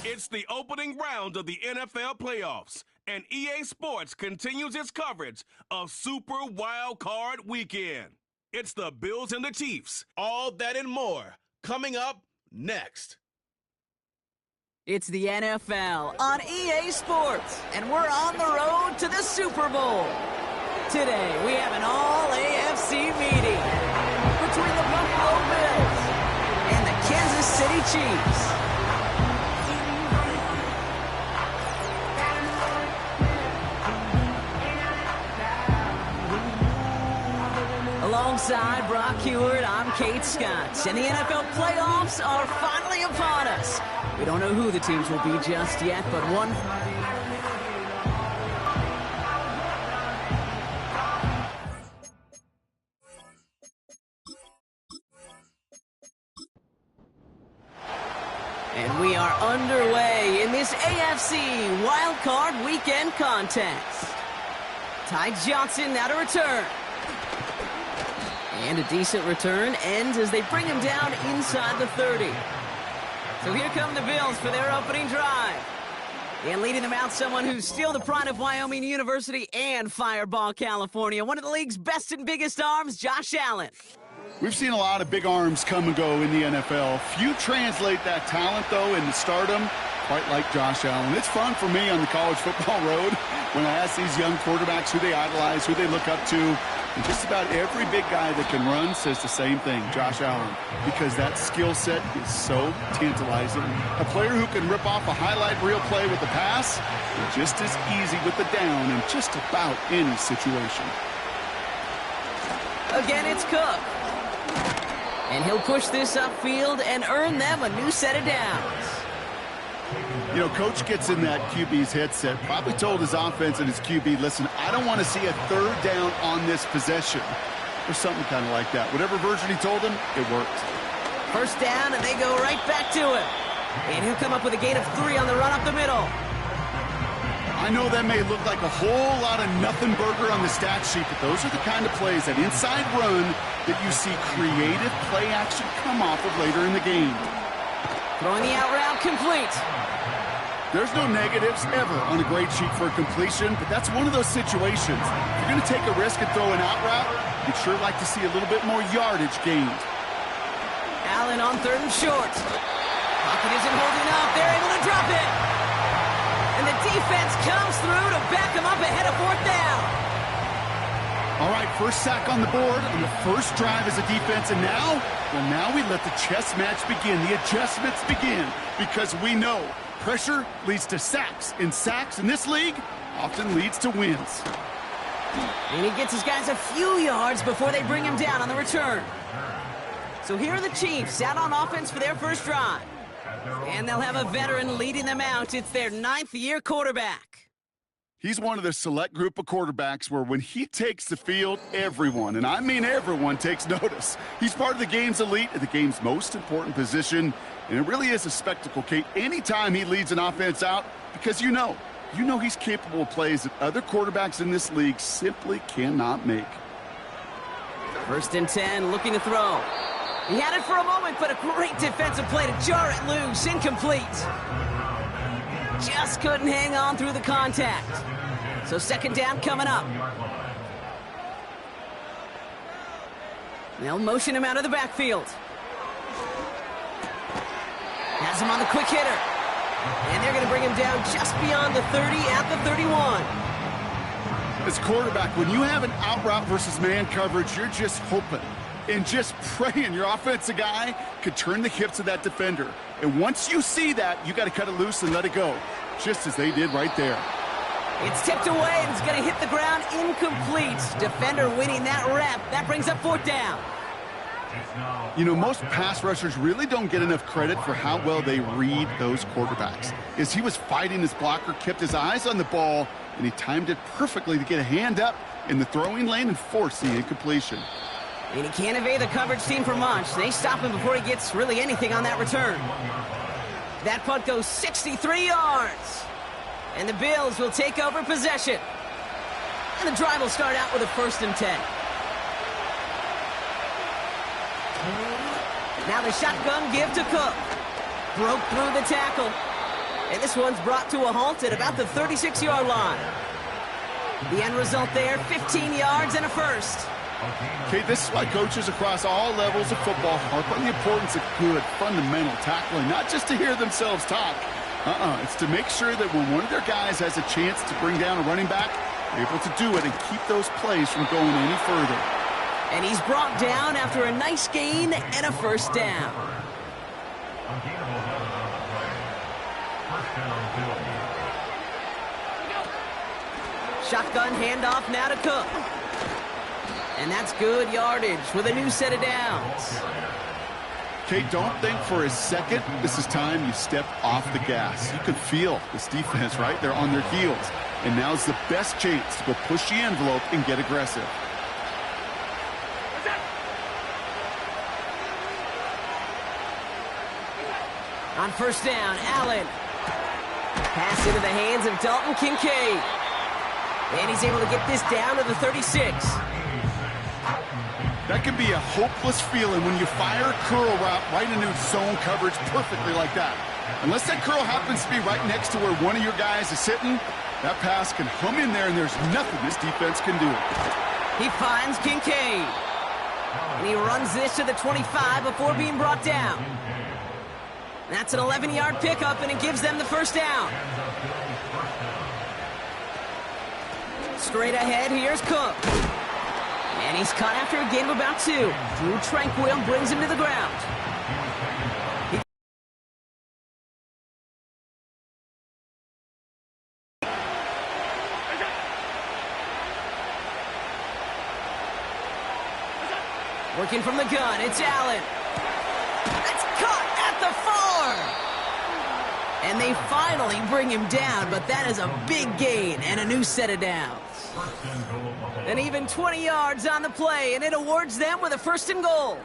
It's the opening round of the NFL playoffs, and EA Sports continues its coverage of Super Wild Card Weekend. It's the Bills and the Chiefs, all that and more, coming up next. It's the NFL on EA Sports, and we're on the road to the Super Bowl. Today, we have an all-AFC meeting between the Buffalo Bills and the Kansas City Chiefs. Alongside Brock Heward, I'm Kate Scott, and the NFL playoffs are finally upon us. We don't know who the teams will be just yet, but one... And we are underway in this AFC Wild Card Weekend contest. Ty Johnson now to return. And a decent return ends as they bring him down inside the 30. So here come the Bills for their opening drive. And leading them out, someone who's still the pride of Wyoming University and Fireball, California. One of the league's best and biggest arms, Josh Allen. We've seen a lot of big arms come and go in the NFL. Few translate that talent, though, into stardom, quite like Josh Allen. It's fun for me on the college football road when I ask these young quarterbacks who they idolize, who they look up to. And just about every big guy that can run says the same thing, Josh Allen, because that skill set is so tantalizing. A player who can rip off a highlight reel play with the pass, and just as easy with the down in just about any situation. Again, it's Cook. And he'll push this upfield and earn them a new set of downs. You know, Coach gets in that QB's headset, probably told his offense and his QB, listen, I don't want to see a third down on this possession. Or something kind of like that. Whatever version he told him, it worked. First down, and they go right back to it. And he'll come up with a gain of 3 on the run up the middle. I know that may look like a whole lot of nothing burger on the stat sheet, but those are the kind of plays, that inside run, that you see creative play action come off of later in the game. Throwing the out route complete. There's no negatives ever on a grade sheet for a completion, but that's one of those situations. If you're going to take a risk and throw an out route, you'd sure like to see a little bit more yardage gained. Allen on 3rd and short. Pocket isn't holding up. They're able to drop it. And the defense comes through to back him up ahead of 4th down. All right, first sack on the board on the first drive as a defense, and now, well, now we let the chess match begin, the adjustments begin, because we know pressure leads to sacks, and sacks in this league often leads to wins. And he gets his guys a few yards before they bring him down on the return. So here are the Chiefs out on offense for their first drive. And they'll have a veteran leading them out. It's their 9th-year quarterback. He's one of the select group of quarterbacks where when he takes the field, everyone, and I mean everyone, takes notice. He's part of the game's elite, the game's most important position, and it really is a spectacle, Kate, anytime he leads an offense out, because you know he's capable of plays that other quarterbacks in this league simply cannot make. 1st and 10, looking to throw. He had it for a moment, but a great defensive play to jar it loose, incomplete. Just couldn't hang on through the contact. So 2nd down coming up. They'll motion him out of the backfield. Has him on the quick hitter. And they're going to bring him down just beyond the 30 at the 31. As quarterback, when you have an out route versus man coverage, you're just hoping and just praying your offensive guy could turn the hips of that defender. And once you see that, you got to cut it loose and let it go, just as they did right there. It's tipped away, and it's going to hit the ground incomplete. Defender winning that rep. That brings up 4th down. You know, most pass rushers really don't get enough credit for how well they read those quarterbacks. As he was fighting his blocker, kept his eyes on the ball, and he timed it perfectly to get a hand up in the throwing lane and force the incompletion. And he can't evade the coverage team for much. They stop him before he gets really anything on that return. That punt goes 63 yards. And the Bills will take over possession. And the drive will start out with a 1st and 10. Now the shotgun give to Cook. Broke through the tackle. And this one's brought to a halt at about the 36-yard line. The end result there, 15 yards and a first. Okay, this is why coaches across all levels of football harp on the importance of good, fundamental tackling, not just to hear themselves talk. It's to make sure that when one of their guys has a chance to bring down a running back, they're able to do it and keep those plays from going any further. And he's brought down after a nice gain and a first down. Shotgun handoff now to Cook. And that's good yardage with a new set of downs. Okay, don't think for a second this is time you step off the gas. You can feel this defense, right? They're on their heels. And now's the best chance to go push the envelope and get aggressive. On first down, Allen. Pass into the hands of Dalton Kincaid. And he's able to get this down to the 36. That can be a hopeless feeling when you fire a curl route right into zone coverage perfectly like that. Unless that curl happens to be right next to where one of your guys is sitting, that pass can hum in there and there's nothing this defense can do. He finds Kincaid. And he runs this to the 25 before being brought down. That's an 11-yard pickup, and it gives them the first down. Straight ahead, here's Cook. And he's caught after a gain of about 2. Drew Tranquill brings him to the ground. Working from the gun, it's Allen. That's caught at the 4. And they finally bring him down, but that is a big gain and a new set of downs. And even 20 yards on the play, and it awards them with a first and goal.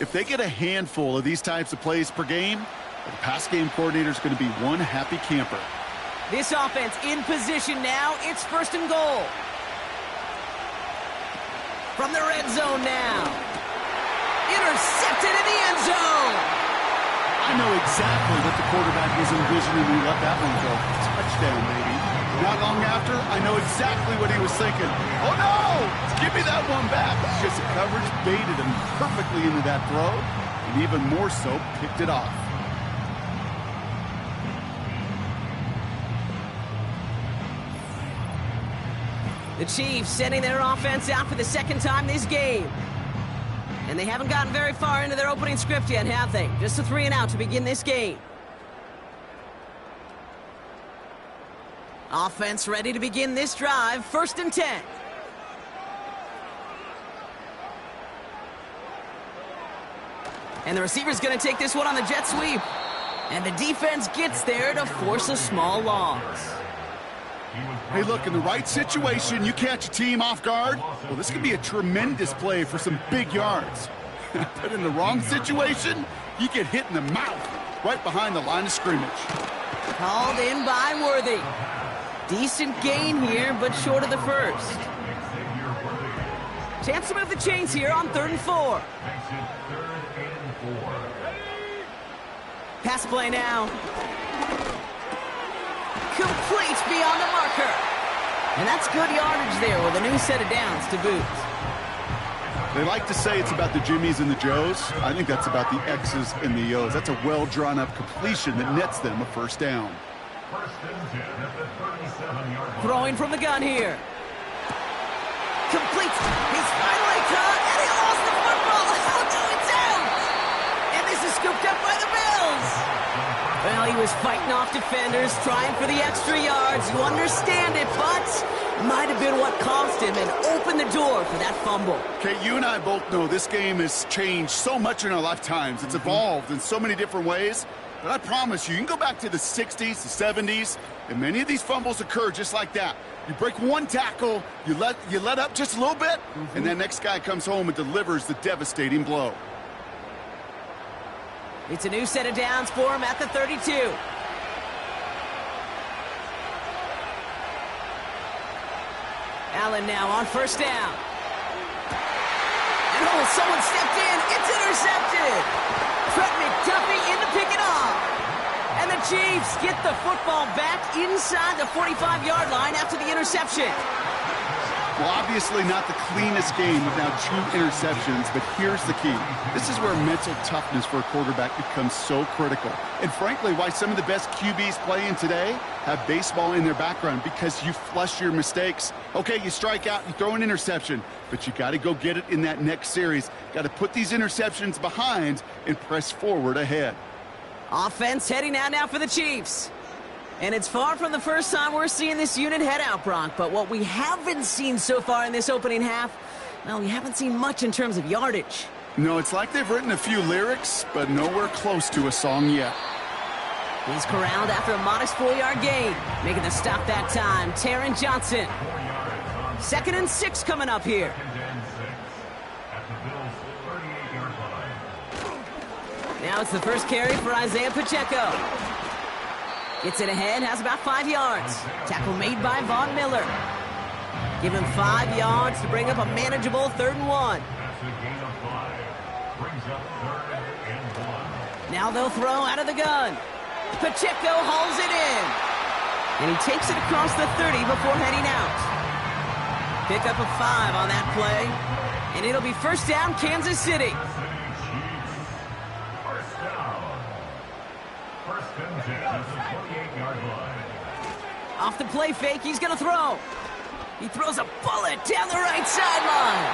If they get a handful of these types of plays per game, the pass game coordinator is going to be one happy camper. This offense in position now. It's first and goal. From the red zone now. Intercepted in the end zone. I know exactly what the quarterback was envisioning when he let that one go. Touchdown, baby. Not long after, I know exactly what he was thinking. Oh, no! Give me that one back. Because the coverage baited him perfectly into that throw, and even more so, picked it off. The Chiefs sending their offense out for the second time this game. And they haven't gotten very far into their opening script yet, have they? Just a 3 and out to begin this game. Offense ready to begin this drive. First and 10. And the receiver's going to take this one on the jet sweep. And the defense gets there to force a small loss. Hey, look, in the right situation, you catch a team off guard. Well, this could be a tremendous play for some big yards. But in the wrong situation, you get hit in the mouth right behind the line of scrimmage. Called in by Worthy. Decent gain here, but short of the first. Chance to move the chains here on 3rd and 4. Pass play now. Complete beyond the marker. And that's good yardage there with a new set of downs to boot. They like to say it's about the Jimmies and the Joes. I think that's about the X's and the O's. That's a well-drawn-up completion that nets them a first down. Throwing from the gun here. Complete. He's finally caught, and he lost the football. Oh, no, it's out. And this is scooped up by the Bills. Well, he was fighting off defenders, trying for the extra yards. You understand it, but might have been what cost him and opened the door for that fumble. Okay, you and I both know this game has changed so much in our lifetimes. It's evolved in so many different ways. But I promise you can go back to the 60s, the 70s, and many of these fumbles occur just like that. You break one tackle, you let up just a little bit, and that next guy comes home and delivers the devastating blow. It's a new set of downs for him at the 32. Allen now on first down. And someone stepped in. It's intercepted. Trent McDuffie in to pick it off. Chiefs get the football back inside the 45-yard line after the interception. Well, obviously not the cleanest game with now 2 interceptions, but here's the key. This is where mental toughness for a quarterback becomes so critical. And frankly, why some of the best QBs playing today have baseball in their background, because you flush your mistakes. Okay, you strike out, you throw an interception, but you got to go get it in that next series. Got to put these interceptions behind and press forward ahead. Offense heading out now for the Chiefs. And it's far from the first time we're seeing this unit head out, Brock. But what we haven't seen so far in this opening half, well, we haven't seen much in terms of yardage. No, it's like they've written a few lyrics, but nowhere close to a song yet. He's corralled after a modest 4-yard gain. Making the stop that time, Taron Johnson. 2nd and 6 coming up here. Now it's the first carry for Isaiah Pacheco. Gets it ahead, has about 5 yards. Tackle made by Von Miller. Give him 5 yards to bring up a manageable 3rd and 1. Now they'll throw out of the gun. Pacheco hauls it in. And he takes it across the 30 before heading out. Pick up a 5 on that play. And it'll be first down, Kansas City. Off the play fake, he's going to throw. He throws a bullet down the right sideline.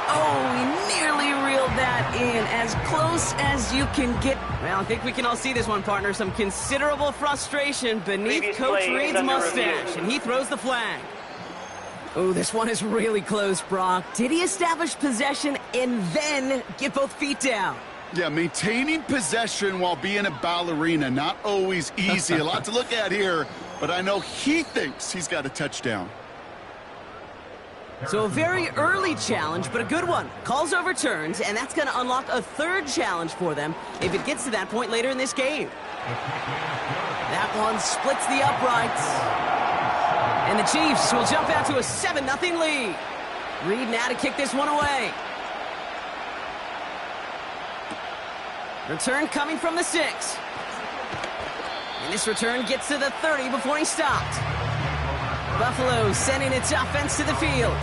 Oh, he nearly reeled that in, as close as you can get. Well, I think we can all see this one, partner. Some considerable frustration beneath Coach Reid's mustache, and he throws the flag. Oh, this one is really close, Brock. Did he establish possession and then get both feet down? Yeah, maintaining possession while being a ballerina, not always easy. A lot to look at here, but I know he thinks he's got a touchdown. So a very early challenge, but a good one. Calls overturned, and that's going to unlock a 3rd challenge for them if it gets to that point later in this game. That one splits the uprights. And the Chiefs will jump out to a 7-0 lead. Reid now to kick this one away. Return coming from the 6. And this return gets to the 30 before he stopped. Buffalo sending its offense to the field.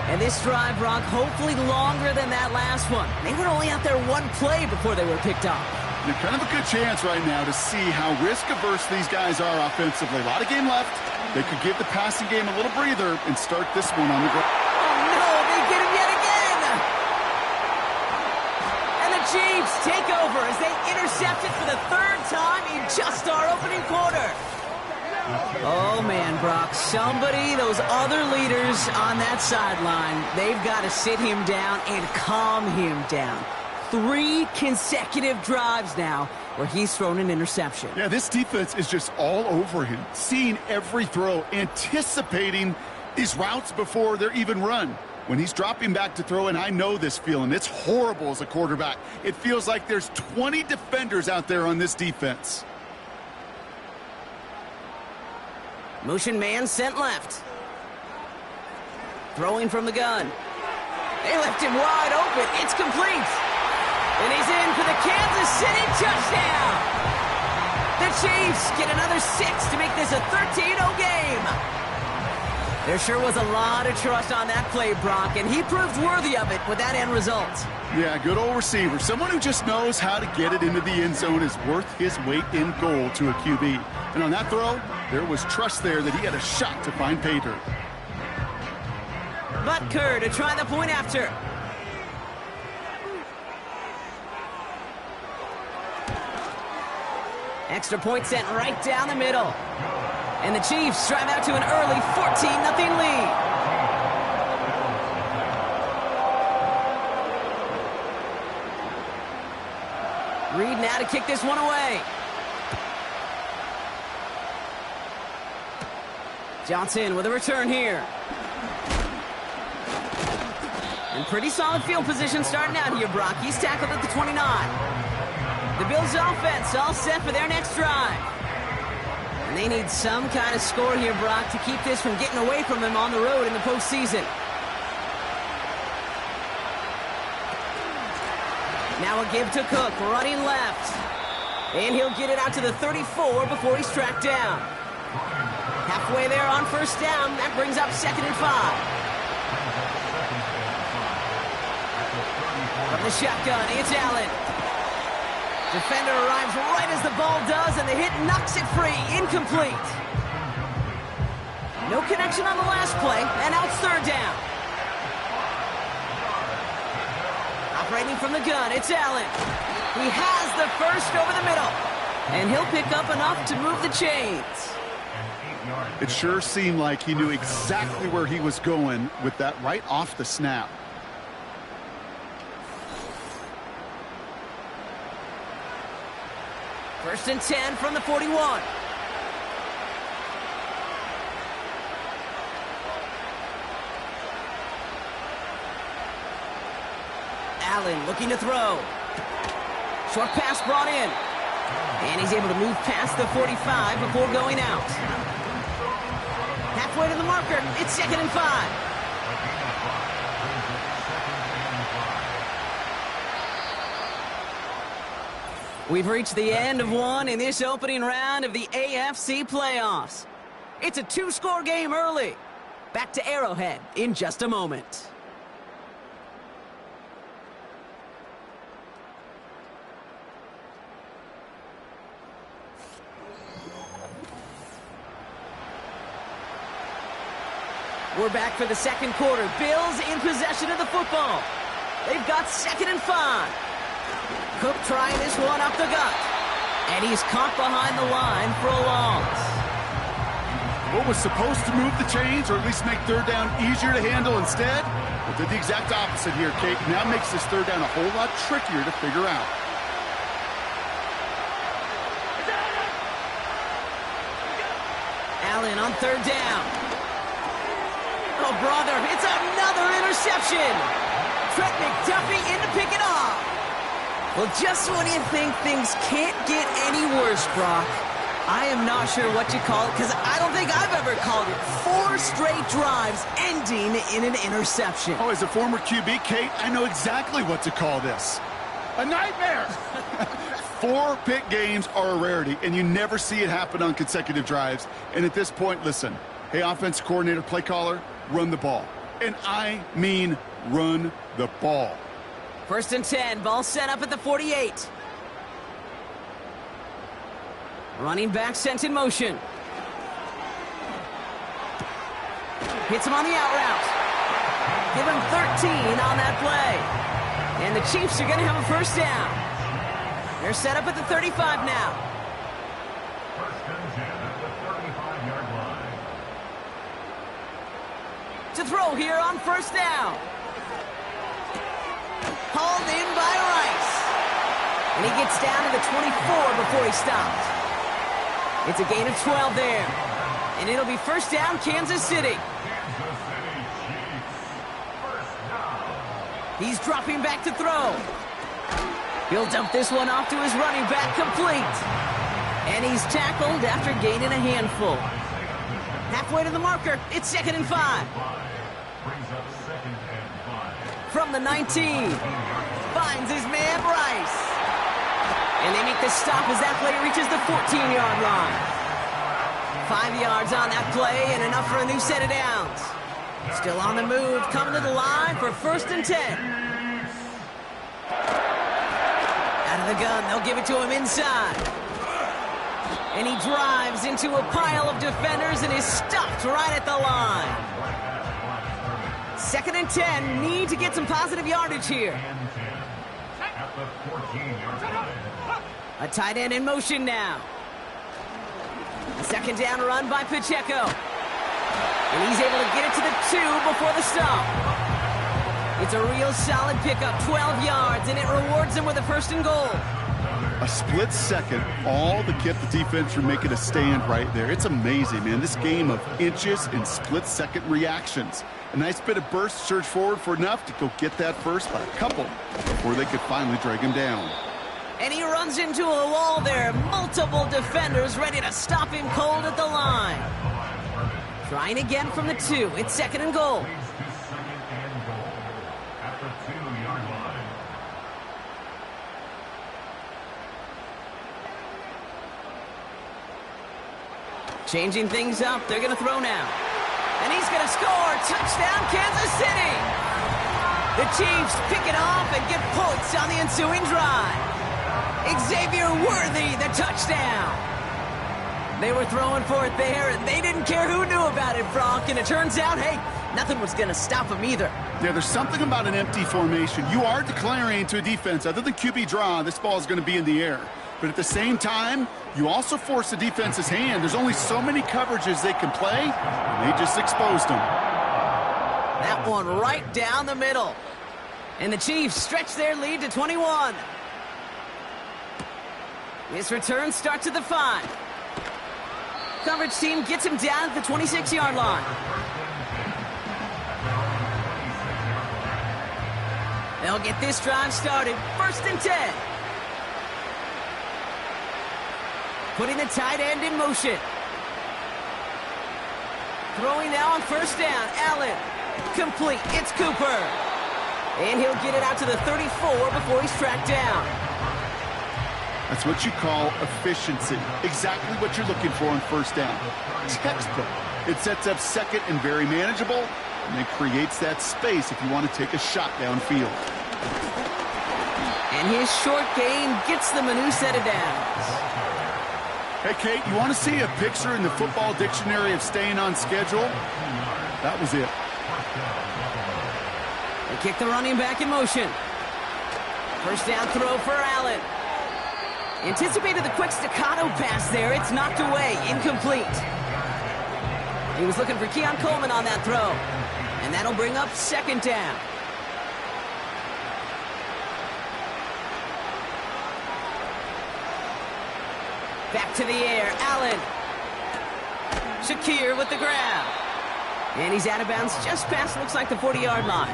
And this drive, Brock, hopefully longer than that last one. They were only out there 1 play before they were picked off. You're kind of a good chance right now to see how risk-averse these guys are offensively. A lot of game left. They could give the passing game a little breather and start this one on the ground. Oh, no, they get him yet again. And the Chiefs take over as they intercept it for the 3rd time in just our opening quarter. Oh, man, Brock, those other leaders on that sideline, they've got to sit him down and calm him down. 3 consecutive drives now where he's thrown an interception. Yeah, this defense is just all over him, seeing every throw, anticipating these routes before they're even run. When he's dropping back to throw, and I know this feeling, it's horrible as a quarterback. It feels like there's 20 defenders out there on this defense. Motion man sent left. Throwing from the gun. They left him wide open. It's complete. And he's in for the Kansas City touchdown. The Chiefs get another 6 to make this a 13-0 game. There sure was a lot of trust on that play, Brock, and he proved worthy of it with that end result. Yeah, good old receiver. Someone who just knows how to get it into the end zone is worth his weight in gold to a QB. And on that throw, there was trust there that he had a shot to find pay dirt. Butker to try the point after. Extra point sent right down the middle. And the Chiefs drive out to an early 14-0 lead. Reid now to kick this one away. Johnson with a return here. And pretty solid field position starting out here, Brock. He's tackled at the 29. The Bills offense all set for their next drive. And they need some kind of score here, Brock, to keep this from getting away from them on the road in the postseason. Now a give to Cook, running left. And he'll get it out to the 34 before he's tracked down. Halfway there on first down. That brings up 2nd and 5. From the shotgun, it's Allen. Defender arrives right as the ball does, and the hit knocks it free. Incomplete. No connection on the last play, and out 3rd down. Operating from the gun, it's Allen. He has the first over the middle, and he'll pick up enough to move the chains. It sure seemed like he knew exactly where he was going with that right off the snap. First and 10 from the 41. Allen looking to throw. Short pass brought in. And he's able to move past the 45 before going out. Halfway to the marker. It's 2nd and 5. We've reached the end of one in this opening round of the AFC playoffs. It's a 2-score game early. Back to Arrowhead in just a moment. We're back for the second quarter. Bills in possession of the football. They've got 2nd and 5. Cook trying this one up the gut. And he's caught behind the line for a loss. What was supposed to move the chains, or at least make 3rd down easier to handle instead? Well, did the exact opposite here, Kate. Now makes this 3rd down a whole lot trickier to figure out. Allen on 3rd down. Oh, brother, it's another interception. Trent McDuffie in to pick it off. Well, just when you think things can't get any worse, Brock, I am not sure what you call it, because I don't think I've ever called it 4 straight drives ending in an interception. Oh, as a former QB, Kate, I know exactly what to call this. A nightmare! 4 pick games are a rarity, and you never see it happen on consecutive drives. And at this point, listen, hey, offense coordinator, play caller, run the ball. And I mean run the ball. First and 10, ball set up at the 48. Running back sent in motion. Hits him on the out route. Give him 13 on that play. And the Chiefs are going to have a first down. They're set up at the 35 now. First and 10 at the 35-yard line. To throw here on first down. Hauled in by Rice. And he gets down to the 24 before he stopped. It's a gain of 12 there. And it'll be first down, Kansas City. Kansas City Chiefs. First down. He's dropping back to throw. He'll dump this one off to his running back, complete. And he's tackled after gaining a handful. Halfway to the marker, it's 2nd and 5. Brings up 2nd and 5. From the 19. Finds his man, Rice. And they make the stop as that play reaches the 14-yard line. 5 yards on that play and enough for a new set of downs. Still on the move, coming to the line for first and 10. Out of the gun, they'll give it to him inside. And he drives into a pile of defenders and is stopped right at the line. 2nd and 10, need to get some positive yardage here. At the 14-yard line. A tight end in motion now. A 2nd down run by Pacheco. And he's able to get it to the 2 before the stop. It's a real solid pickup, 12 yards, and it rewards him with a 1st and goal. A split second, all to keep the defense from making a stand right there. It's amazing, man. This game of inches and split-second reactions. A nice bit of burst, surge forward for enough to go get that first by a couple before they could finally drag him down. And he runs into a wall there. Multiple defenders ready to stop him cold at the line. Trying again from the 2. It's 2nd and goal. Leads to 2nd and goal. At the 2-yard line. Changing things up. They're going to throw now. And he's going to score. Touchdown, Kansas City. The Chiefs pick it off and get points on the ensuing drive. Xavier Worthy, the touchdown. They were throwing for it there, and they didn't care who knew about it, Frank. And it turns out, hey, nothing was going to stop them either. Yeah, there's something about an empty formation. You are declaring to a defense, other than QB draw, this ball is going to be in the air. But at the same time, you also force the defense's hand. There's only so many coverages they can play, and they just exposed them. That one right down the middle. And the Chiefs stretch their lead to 21. This return starts at the 5. Coverage team gets him down at the 26-yard line. They'll get this drive started. 1st and 10. Putting the tight end in motion. Throwing now on 1st down. Allen. Complete. It's Cooper. And he'll get it out to the 34 before he's tracked down. That's what you call efficiency. Exactly what you're looking for on 1st down. Textbook. It sets up 2nd and very manageable, and it creates that space if you want to take a shot downfield. And his short gain gets them a new set of downs. Hey, Kate, you want to see a picture in the football dictionary of staying on schedule? That was it. They kick the running back in motion. 1st down throw for Allen. Anticipated the quick staccato pass there. It's knocked away. Incomplete. He was looking for Keon Coleman on that throw. And that'll bring up 2nd down. Back to the air. Allen. Shakir with the grab. And he's out of bounds just past, looks like, the 40-yard line.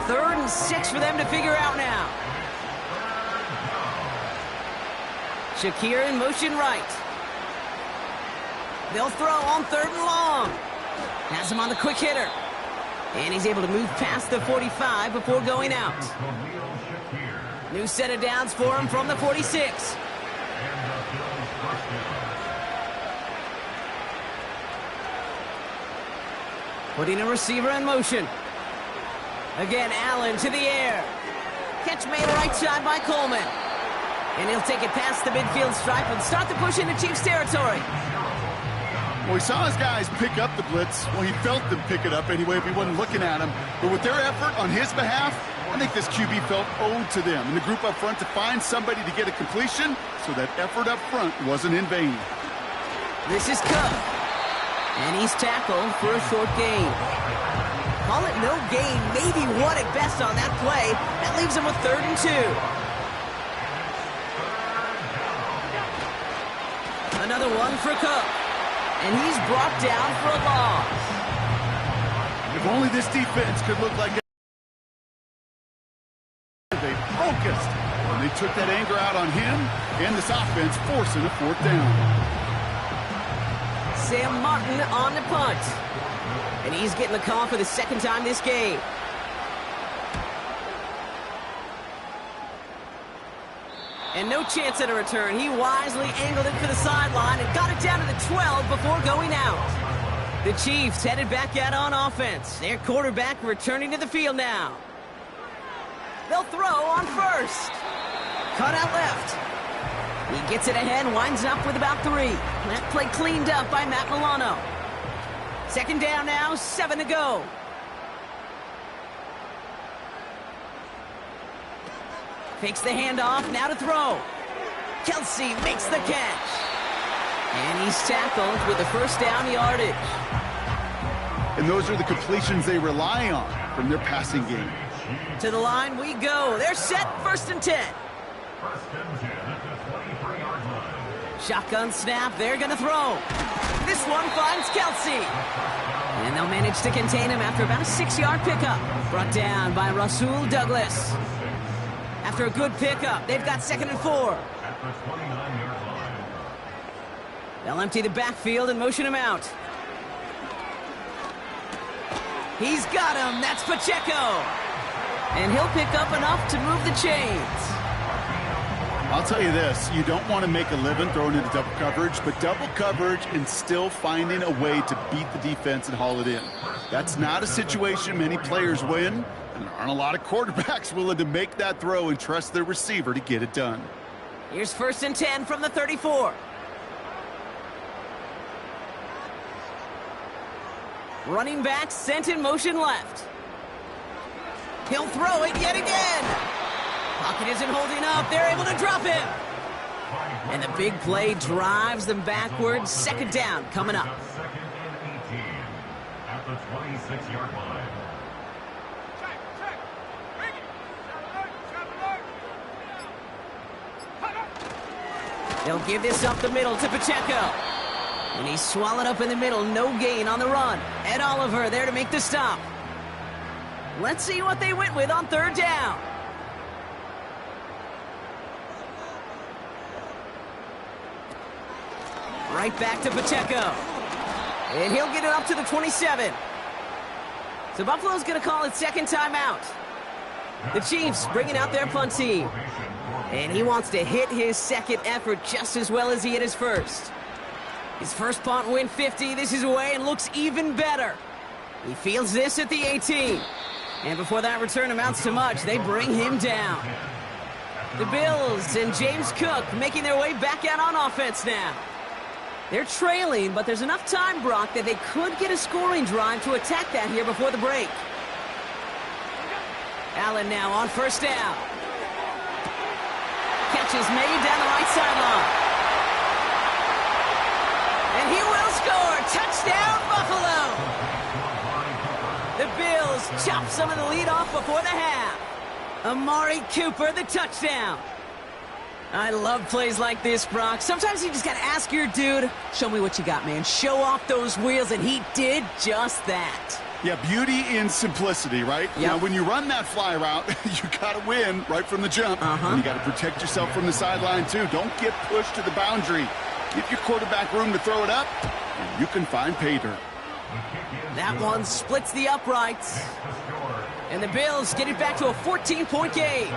3rd and 6 for them to figure out now. Shakir in motion right. They'll throw on 3rd and long. Has him on the quick hitter. And he's able to move past the 45 before going out. New set of downs for him from the 46. Putting a receiver in motion. Again, Allen to the air. Catch made right side by Coleman. And he'll take it past the midfield stripe and start the push into Chiefs territory. Well, he saw his guys pick up the blitz. Well, he felt them pick it up anyway if he wasn't looking at him. But with their effort on his behalf, I think this QB felt owed to them and the group up front to find somebody to get a completion, so that effort up front wasn't in vain. This is Cook. And he's tackled for a short gain. Call it no gain, maybe one at best on that play. That leaves him with 3rd and 2. Another one for Cook. And he's brought down for a loss. If only this defense could look like they focused. And they took that anger out on him and this offense, forcing a 4th down. Sam Martin on the punt. And he's getting the call for the 2nd time this game. And no chance at a return. He wisely angled it for the sideline and got it down to the 12 before going out. The Chiefs headed back out on offense. Their quarterback returning to the field now. They'll throw on 1st. Cut out left. He gets it ahead and winds up with about 3. That play cleaned up by Matt Milano. 2nd down now, 7 to go. Fakes the handoff, now to throw. Kelsey makes the catch. And he's tackled with the 1st down yardage. And those are the completions they rely on from their passing game. To the line we go. They're set, 1st and 10. Shotgun snap, they're going to throw. This one finds Kelsey. And they'll manage to contain him after about a 6-yard pickup. Brought down by Rasul Douglas. After a good pickup, they've got 2nd and 4. They'll empty the backfield and motion him out. He's got him. That's Pacheco. And he'll pick up enough to move the chains. I'll tell you this, you don't want to make a living throwing into double coverage, but double coverage and still finding a way to beat the defense and haul it in. That's not a situation many players win, and there aren't a lot of quarterbacks willing to make that throw and trust their receiver to get it done. Here's 1st and 10 from the 34. Running back sent in motion left. He'll throw it yet again. Pocket isn't holding up. They're able to drop him. And the big play drives them backwards. 2nd down coming up. 2nd and 18 at the 26-yard line. They'll give this up the middle to Pacheco. And he's swallowed up in the middle. No gain on the run. Ed Oliver there to make the stop. Let's see what they went with on 3rd down. Right back to Pacheco. And he'll get it up to the 27. So Buffalo's going to call it 2nd timeout. The Chiefs bringing out their punt team. And he wants to hit his 2nd effort just as well as he hit his 1st. His 1st punt went 50. This is away and looks even better. He fields this at the 18. And before that return amounts to much, they bring him down. The Bills and James Cook making their way back out on offense now. They're trailing, but there's enough time, Brock, that they could get a scoring drive to attack that here before the break. Allen now on 1st down. Catch is made down the right sideline. And he will score. Touchdown, Buffalo. The Bills chop some of the lead off before the half. Amari Cooper, the touchdown. I love plays like this, Brock. Sometimes you just got to ask your dude, show me what you got, man. Show off those wheels, and he did just that. Yeah, beauty in simplicity, right? Yep. Now, when you run that fly route, you got to win right from the jump. And you got to protect yourself from the sideline, too. Don't get pushed to the boundary. Give your quarterback room to throw it up, and you can find pay dirt. That one splits the uprights. And the Bills get it back to a 14-point game.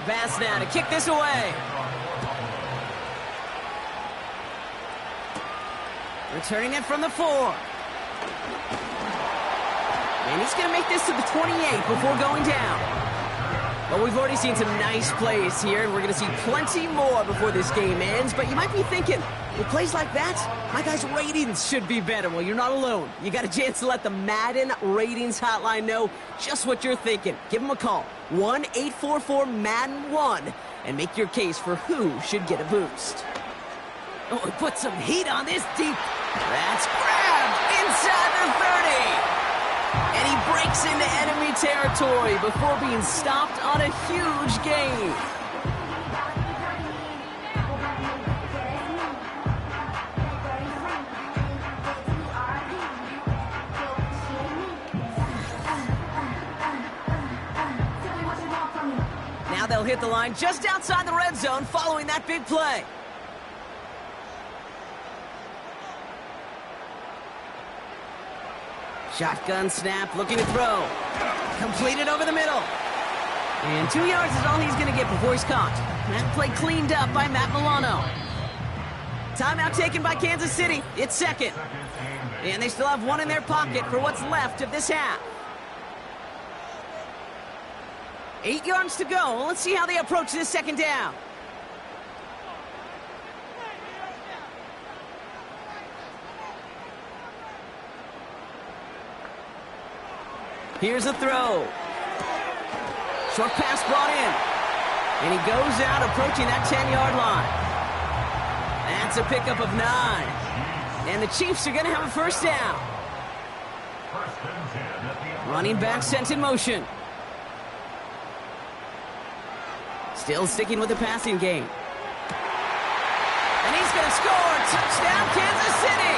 Bass now to kick this away. Returning it from the 4. And he's going to make this to the 28 before going down. But we've already seen some nice plays here, and we're going to see plenty more before this game ends. But you might be thinking, with plays like that, my guys' ratings should be better. Well, you're not alone. You got a chance to let the Madden Ratings Hotline know just what you're thinking. Give them a call, 1-844-MADDEN-1, and make your case for who should get a boost. Oh, he put some heat on this deep. That's grabbed inside the 30. And he breaks into enemy territory before being stopped on a huge gain. Now they'll hit the line just outside the red zone following that big play. Shotgun snap, looking to throw. Completed over the middle. And 2 yards is all he's going to get before he's caught. That play cleaned up by Matt Milano. Timeout taken by Kansas City. It's 2nd. And they still have one in their pocket for what's left of this half. 8 yards to go. Let's see how they approach this 2nd down. Here's a throw. Short pass brought in. And he goes out approaching that 10-yard line. That's a pickup of 9. And the Chiefs are going to have a 1st down. Running back sent in motion. Still sticking with the passing game. And he's going to score. Touchdown, Kansas City.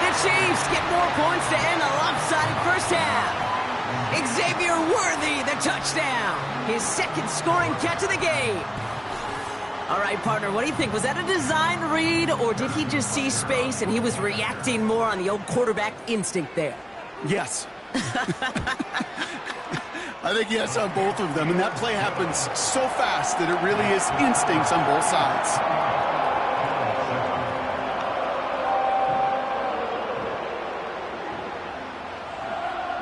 The Chiefs get more points to end a lopsided 1st half. Xavier Worthy, the touchdown. His 2nd scoring catch of the game. All right, partner, what do you think? Was that a design read, or did he just see space and he was reacting more on the old quarterback instinct there? Yes. I think yes on both of them, and that play happens so fast that it really is instincts on both sides.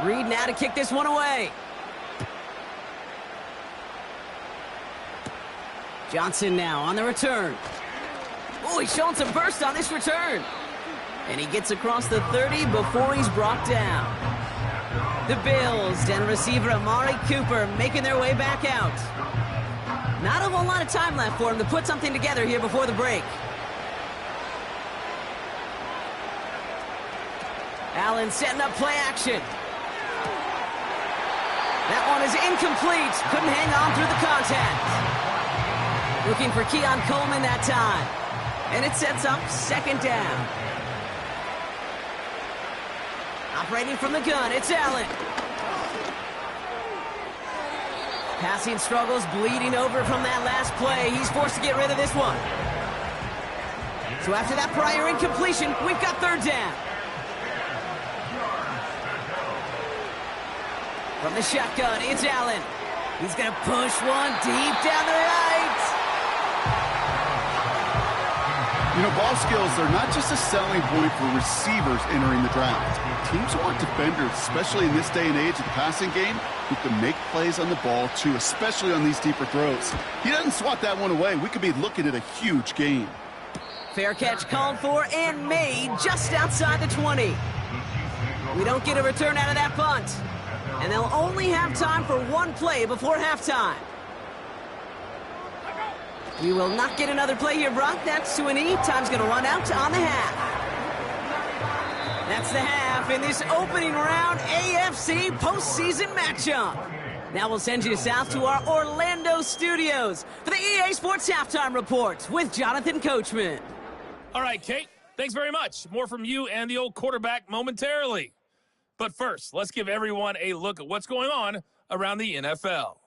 Reed now to kick this one away. Johnson now on the return. Oh, he's showing some burst on this return. And he gets across the 30 before he's brought down. The Bills and receiver Amari Cooper making their way back out. Not a whole lot of time left for him to put something together here before the break. Allen setting up play action. That one is incomplete. Couldn't hang on through the contact. Looking for Keon Coleman that time. And it sets up second down. Operating from the gun, it's Allen. Passing struggles, bleeding over from that last play. He's forced to get rid of this one. So after that prior incompletion, we've got third down. From the shotgun, it's Allen. He's going to push one deep down the right. You know, ball skills are not just a selling point for receivers entering the draft. Teams want defenders, especially in this day and age of the passing game, who can make plays on the ball, too, especially on these deeper throws. He doesn't swat that one away. We could be looking at a huge game. Fair catch called for and made just outside the 20. We don't get a return out of that punt. And they'll only have time for one play before halftime. We will not get another play here, Brock. That's to an E. Time's going to run out on the half. That's the half in this opening round AFC postseason matchup. Now we'll send you south to our Orlando studios for the EA Sports Halftime Report with Jonathan Coachman. All right, Kate, thanks very much. More from you and the old quarterback momentarily. But first, let's give everyone a look at what's going on around the NFL.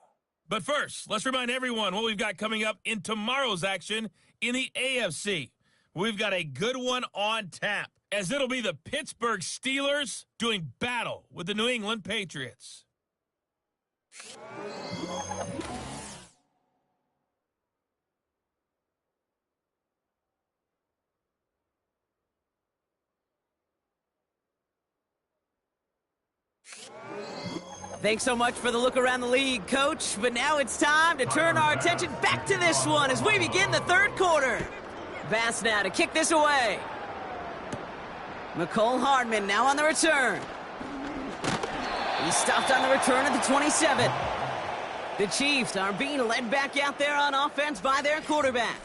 But first, let's remind everyone what we've got coming up in tomorrow's action in the AFC. We've got a good one on tap, as it'll be the Pittsburgh Steelers doing battle with the New England Patriots. Thanks so much for the look around the league, Coach. But now it's time to turn our attention back to this one as we begin the third quarter. Bass now to kick this away. McCole Hardman now on the return. He's stopped on the return at the 27. The Chiefs are being led back out there on offense by their quarterback.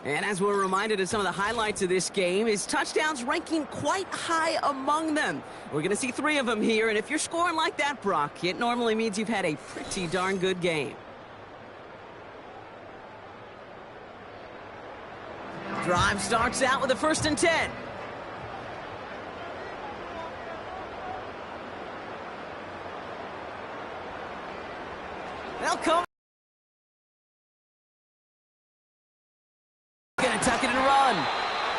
And as we're reminded of some of the highlights of this game, his touchdowns ranking quite high among them. We're going to see 3 of them here, and if you're scoring like that, Brock, it normally means you've had a pretty darn good game. Drive starts out with a 1st and 10. They'll come. Gonna tuck it and run.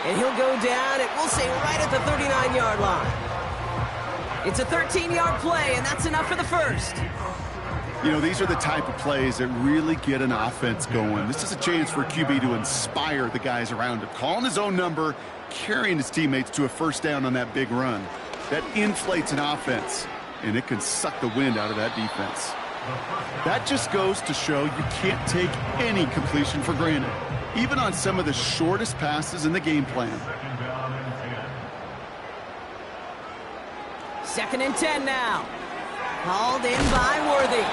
And he'll go down, and we'll say right at the 39-yard line. It's a 13-yard play, and that's enough for the first. You know, these are the type of plays that really get an offense going. This is a chance for a QB to inspire the guys around him. Calling his own number, carrying his teammates to a first down on that big run. That inflates an offense, and it can suck the wind out of that defense. That just goes to show you can't take any completion for granted, even on some of the shortest passes in the game plan. 2nd and 10 now. Called in by Worthy.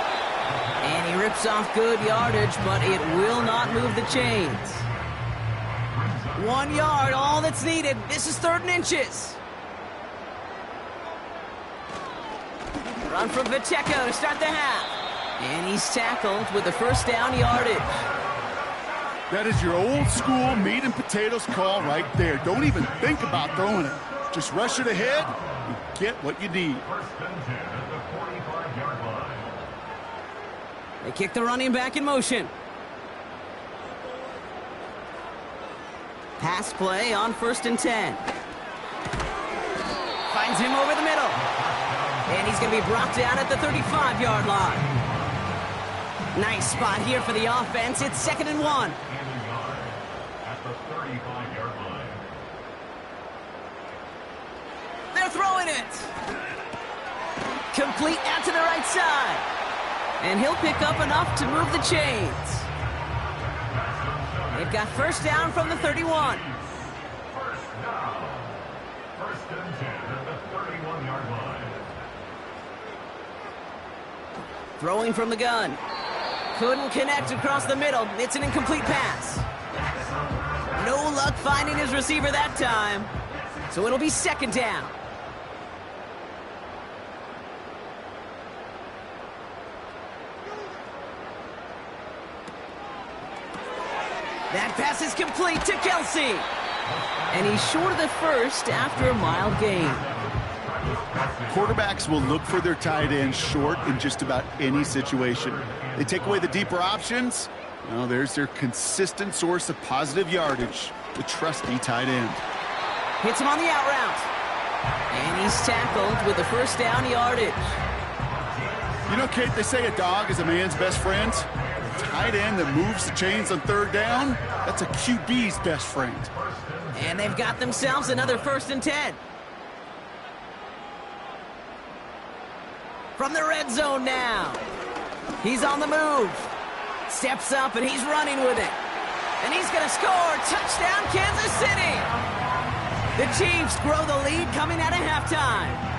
And he rips off good yardage, but it will not move the chains. 1 yard, all that's needed. This is 3rd and inches. Run from Pacheco to start the half. And he's tackled with the first down yardage. That is your old school meat and potatoes call right there. Don't even think about throwing it. Just rush it ahead and get what you need. They kick the running back in motion. Pass play on 1st and 10. Finds him over the middle. And he's going to be brought down at the 35-yard line. Nice spot here for the offense. It's 2nd and 1. At the 35-yard line. They're throwing it. Complete out to the right side. And he'll pick up enough to move the chains. They've got first down from the 31. First down. First and 10 at the 31-yard line. Throwing from the gun. Couldn't connect across the middle. It's an incomplete pass. No luck finding his receiver that time. So it'll be 2nd down. That pass is complete to Kelsey. And he's short of the first after a mild gain. Quarterbacks will look for their tight end short in just about any situation. They take away the deeper options. Well, there's their consistent source of positive yardage, the trusty tight end. Hits him on the out route. And he's tackled with the first down yardage. You know, Kate, they say a dog is a man's best friend. A tight end that moves the chains on 3rd down, that's a QB's best friend. And they've got themselves another 1st and 10. From the red zone now. He's on the move. Steps up and he's running with it. And he's going to score. Touchdown, Kansas City. The Chiefs grow the lead coming out of halftime.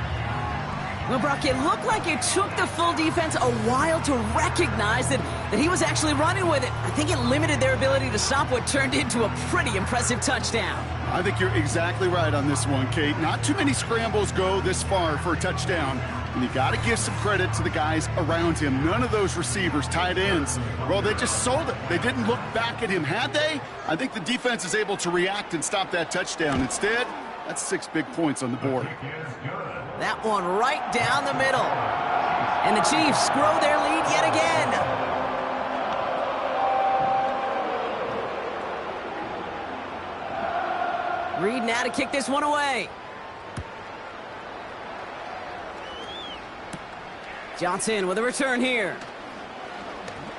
Well, Brock, it looked like it took the full defense a while to recognize that he was actually running with it. I think it limited their ability to stop what turned into a pretty impressive touchdown. I think you're exactly right on this one, Kate. Not too many scrambles go this far for a touchdown. And you got to give some credit to the guys around him. None of those receivers, tight ends, well, they just sold it. They didn't look back at him, had they? I think the defense is able to react and stop that touchdown. Instead, that's 6 big points on the board. That one right down the middle. And the Chiefs grow their lead yet again. Reed now to kick this one away. Johnson with a return here.